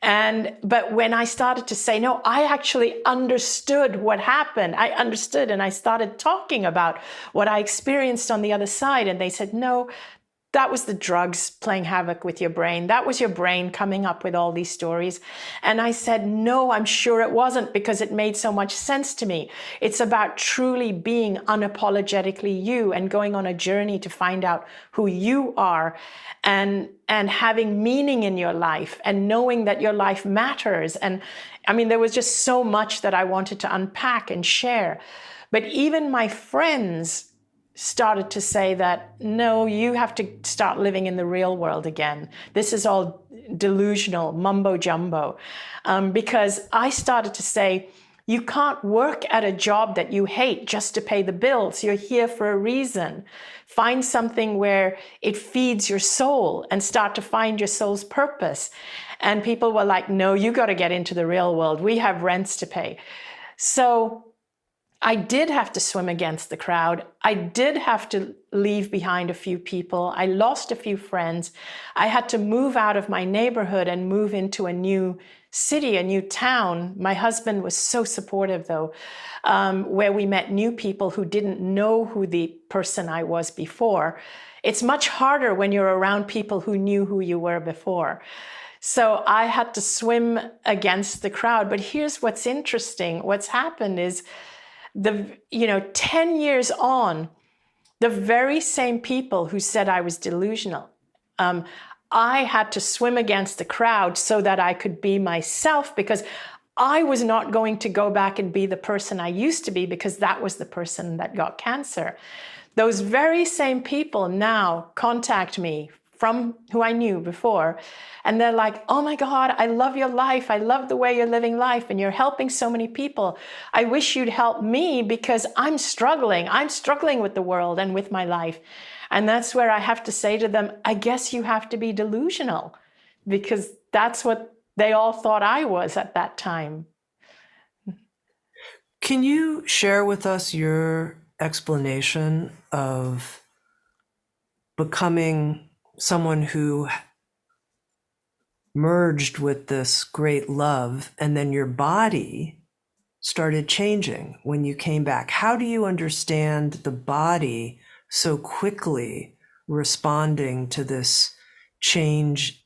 But when I started to say, no, I actually understood what happened. I understood, and I started talking about what I experienced on the other side. And they said, no, that was the drugs playing havoc with your brain. That was your brain coming up with all these stories. And I said, no, I'm sure it wasn't, because it made so much sense to me. It's about truly being unapologetically you and going on a journey to find out who you are, and having meaning in your life and knowing that your life matters. And I mean, there was just so much that I wanted to unpack and share. But even my friends started to say that, no, you have to start living in the real world again. This is all delusional, mumbo jumbo. Because I started to say, you can't work at a job that you hate just to pay the bills. You're here for a reason. Find something where it feeds your soul and start to find your soul's purpose. And people were like, no, you got to get into the real world. We have rents to pay. So I did have to swim against the crowd. I did have to leave behind a few people. I lost a few friends. I had to move out of my neighborhood and move into a new city, a new town. My husband was so supportive, though, where we met new people who didn't know who the person I was before. It's much harder when you're around people who knew who you were before. So I had to swim against the crowd. But here's what's interesting. What's happened is, 10 years on, the very same people who said I was delusional, I had to swim against the crowd so that I could be myself, because I was not going to go back and be the person I used to be, because that was the person that got cancer. Those very same people now contact me from who I knew before. And they're like, oh my God, I love your life. I love the way you're living life, and you're helping so many people. I wish you'd help me, because I'm struggling. I'm struggling with the world and with my life. And that's where I have to say to them, I guess you have to be delusional, because that's what they all thought I was at that time. Can you share with us your explanation of becoming someone who merged with this great love, and then your body started changing when you came back? How do you understand the body so quickly responding to this change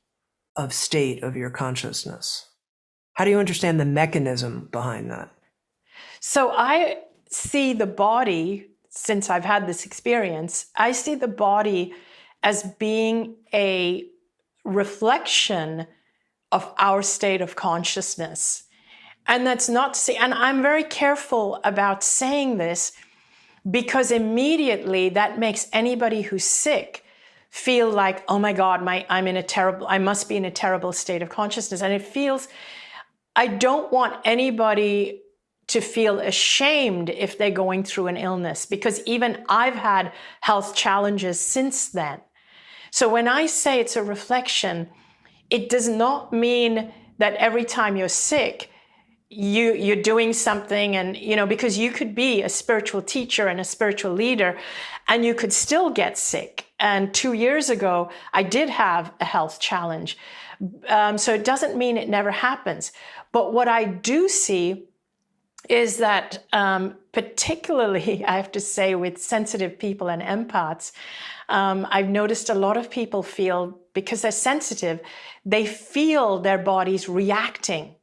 of state of your consciousness? How do you understand the mechanism behind that? So I see the body, since I've had this experience, I see the body as being a reflection of our state of consciousness. And that's not to say, and I'm very careful about saying this, because immediately that makes anybody who's sick feel like, oh my God, I must be in a terrible state of consciousness. And it feels, I don't want anybody to feel ashamed if they're going through an illness, because even I've had health challenges since then. So when I say it's a reflection, it does not mean that every time you're sick, you're doing something, and because you could be a spiritual teacher and a spiritual leader and you could still get sick. And 2 years ago, I did have a health challenge. So it doesn't mean it never happens. But what I do see is that particularly, I have to say, with sensitive people and empaths, I've noticed a lot of people feel, because they're sensitive, they feel their bodies reacting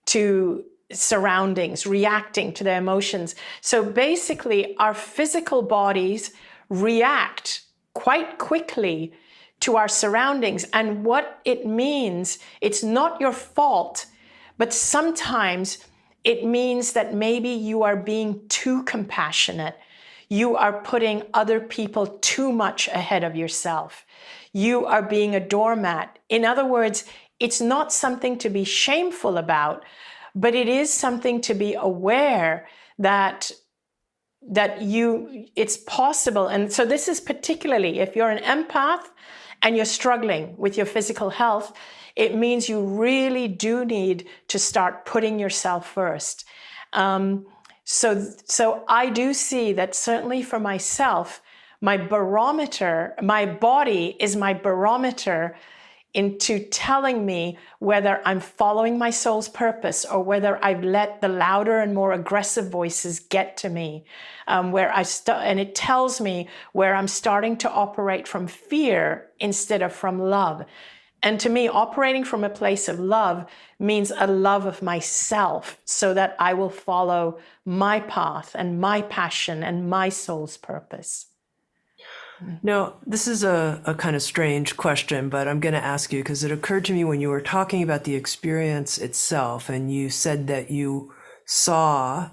to surroundings, reacting to their emotions. So basically, our physical bodies react quite quickly to our surroundings. And what it means, it's not your fault, but sometimes it means that maybe you are being too compassionate. You are putting other people too much ahead of yourself. You are being a doormat. In other words, it's not something to be shameful about, but it is something to be aware that it's possible. And so this is particularly if you're an empath and you're struggling with your physical health, it means you really do need to start putting yourself first. So I do see that certainly for myself, my barometer, my body is my barometer into telling me whether I'm following my soul's purpose or whether I've let the louder and more aggressive voices get to me, and it tells me where I'm starting to operate from fear instead of from love. And to me, operating from a place of love means a love of myself, so that I will follow my path and my passion and my soul's purpose. Now, this is a kind of strange question, but I'm going to ask you because it occurred to me when you were talking about the experience itself, and you said that you saw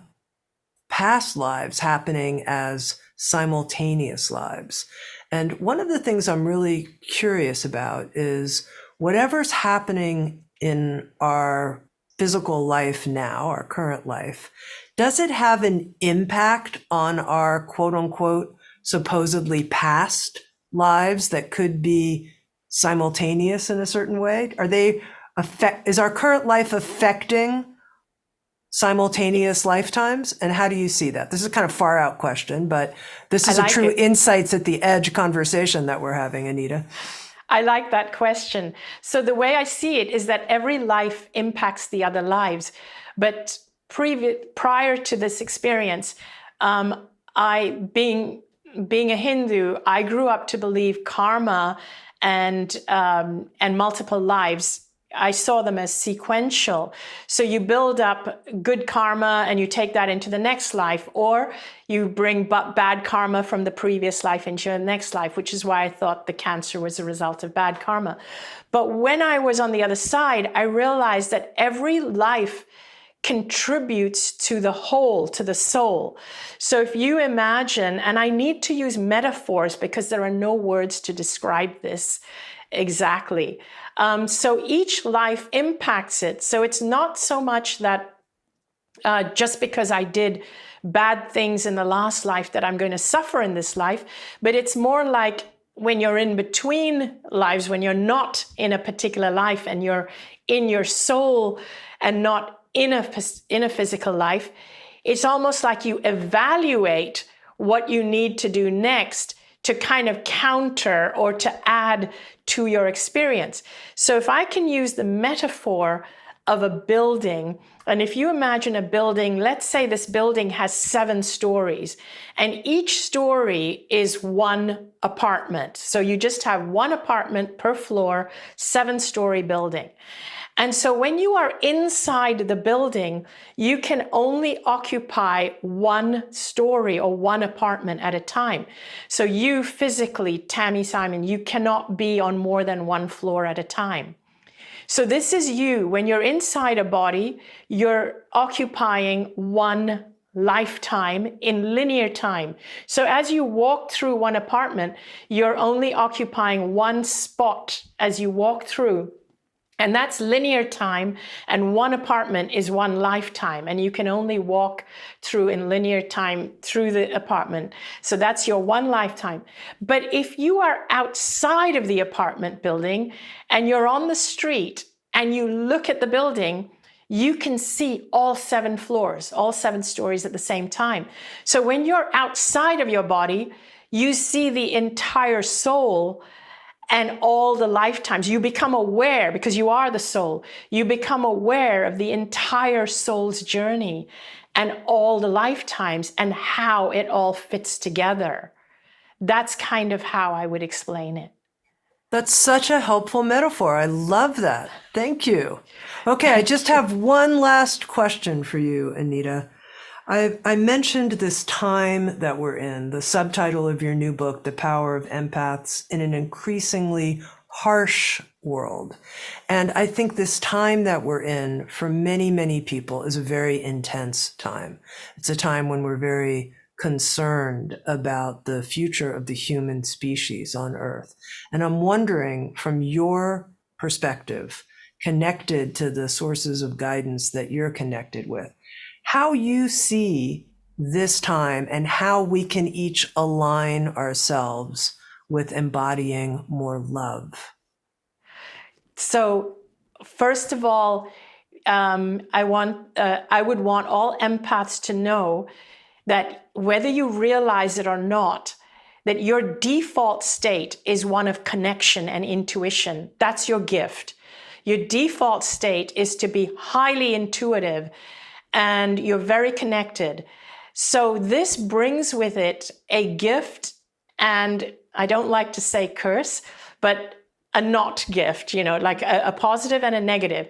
past lives happening as simultaneous lives. And one of the things I'm really curious about is whatever's happening in our physical life now, our current life, does it have an impact on our quote unquote supposedly past lives that could be simultaneous in a certain way? Is our current life affecting simultaneous lifetimes? And how do you see that? This is a kind of far out question, but this is a true insights at the edge conversation that we're having, Anita. I like that question. So the way I see it is that every life impacts the other lives. But prior to this experience, being a Hindu, I grew up to believe karma and multiple lives. I saw them as sequential. So you build up good karma and you take that into the next life, or you bring bad karma from the previous life into your next life, which is why I thought the cancer was a result of bad karma. But when I was on the other side, I realized that every life contributes to the whole, to the soul. So if you imagine, and I need to use metaphors because there are no words to describe this exactly. So each life impacts it. So it's not so much that just because I did bad things in the last life that I'm going to suffer in this life, but it's more like when you're in between lives, when you're not in a particular life and you're in your soul and not in a physical life, it's almost like you evaluate what you need to do next to kind of counter or to add to your experience. So if I can use the metaphor of a building, and if you imagine a building, let's say this building has 7 stories, and each story is one apartment. So you just have one apartment per floor, 7-story building. And so when you are inside the building, you can only occupy one story or one apartment at a time. So you physically, Tami Simon, you cannot be on more than one floor at a time. So this is you. When you're inside a body, you're occupying one lifetime in linear time. So as you walk through one apartment, you're only occupying one spot as you walk through. And that's linear time, and one apartment is one lifetime, and you can only walk through in linear time through the apartment. So that's your one lifetime. But if you are outside of the apartment building and you're on the street and you look at the building, you can see all 7 floors, all 7 stories at the same time. So when you're outside of your body, you see the entire soul and all the lifetimes. You become aware, because you are the soul, you become aware of the entire soul's journey and all the lifetimes and how it all fits together. That's kind of how I would explain it. That's such a helpful metaphor. I love that. Thank you. Okay, I just have one last question for you, Anita. I mentioned this time that we're in, the subtitle of your new book, The Power of Empaths in an Increasingly Harsh World. And I think this time that we're in for many, many people is a very intense time. It's a time when we're very concerned about the future of the human species on Earth. And I'm wondering, from your perspective, connected to the sources of guidance that you're connected with, how you see this time and how we can each align ourselves with embodying more love. So first of all, I would want all empaths to know that whether you realize it or not, that your default state is one of connection and intuition. That's your gift. Your default state is to be highly intuitive and you're very connected. So this brings with it a gift, and I don't like to say curse, but a not gift, like a positive and a negative.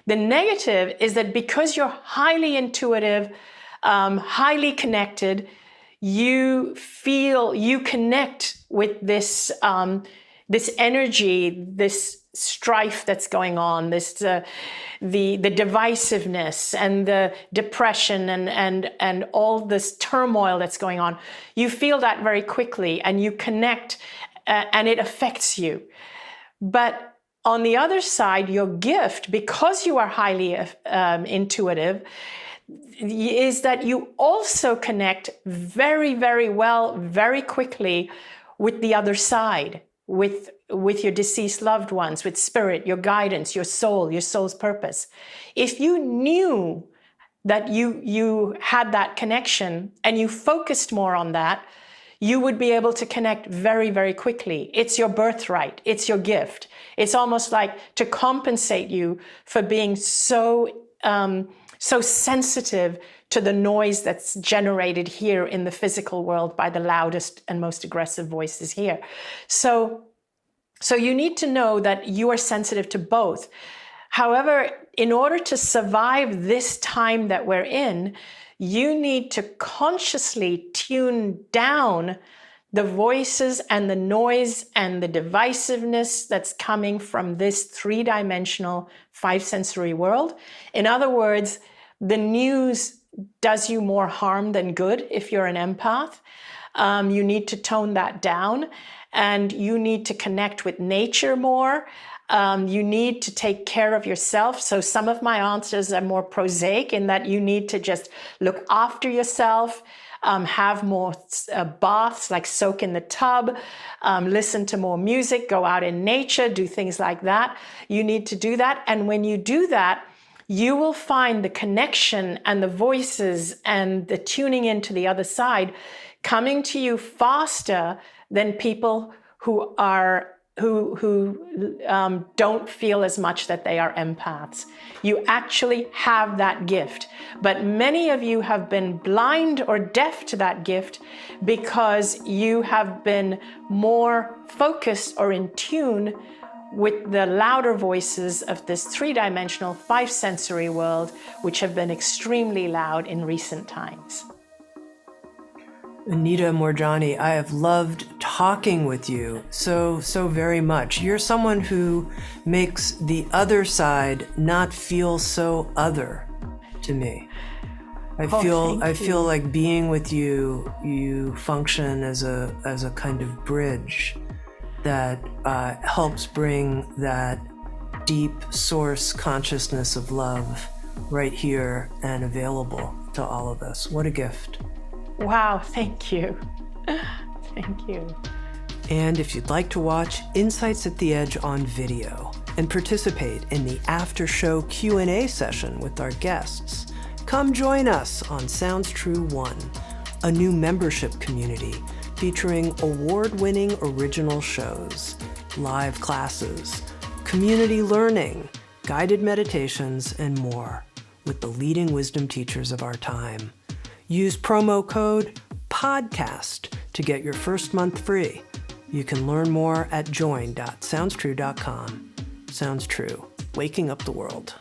The negative is that because you're highly intuitive, highly connected, you connect with this energy, this strife that's going on, the divisiveness and the depression and all this turmoil that's going on. You feel that very quickly and you connect and it affects you. But on the other side, your gift, because you are highly intuitive, is that you also connect very, very well, very quickly with the other side, with your deceased loved ones, with spirit, your guidance, your soul's purpose. If you knew that you had that connection and you focused more on that, you would be able to connect very, very quickly. It's your birthright. It's your gift. It's almost like to compensate you for being so sensitive to the noise that's generated here in the physical world by the loudest and most aggressive voices here. So you need to know that you are sensitive to both. However, in order to survive this time that we're in, you need to consciously tune down the voices and the noise and the divisiveness that's coming from this three-dimensional, five-sensory world. In other words, the news does you more harm than good if you're an empath. You need to tone that down, and you need to connect with nature more. You need to take care of yourself. So some of my answers are more prosaic in that you need to just look after yourself, have more baths, like soak in the tub, listen to more music, go out in nature, do things like that. You need to do that. And when you do that, you will find the connection and the voices and the tuning into the other side coming to you faster than people who don't feel as much that they are empaths. You actually have that gift, but many of you have been blind or deaf to that gift because you have been more focused or in tune with the louder voices of this three-dimensional, five-sensory world, which have been extremely loud in recent times. Anita Moorjani, I have loved talking with you so very much. You're someone who makes the other side not feel so other to me. I feel like being with you, you function as a kind of bridge that helps bring that deep source consciousness of love right here and available to all of us. What a gift. Wow, thank you. Thank you. And if you'd like to watch Insights at the Edge on video and participate in the after-show Q&A session with our guests, come join us on Sounds True 1, a new membership community featuring award-winning original shows, live classes, community learning, guided meditations, and more with the leading wisdom teachers of our time. Use promo code PODCAST to get your first month free. You can learn more at join.soundstrue.com. Sounds True, waking up the world.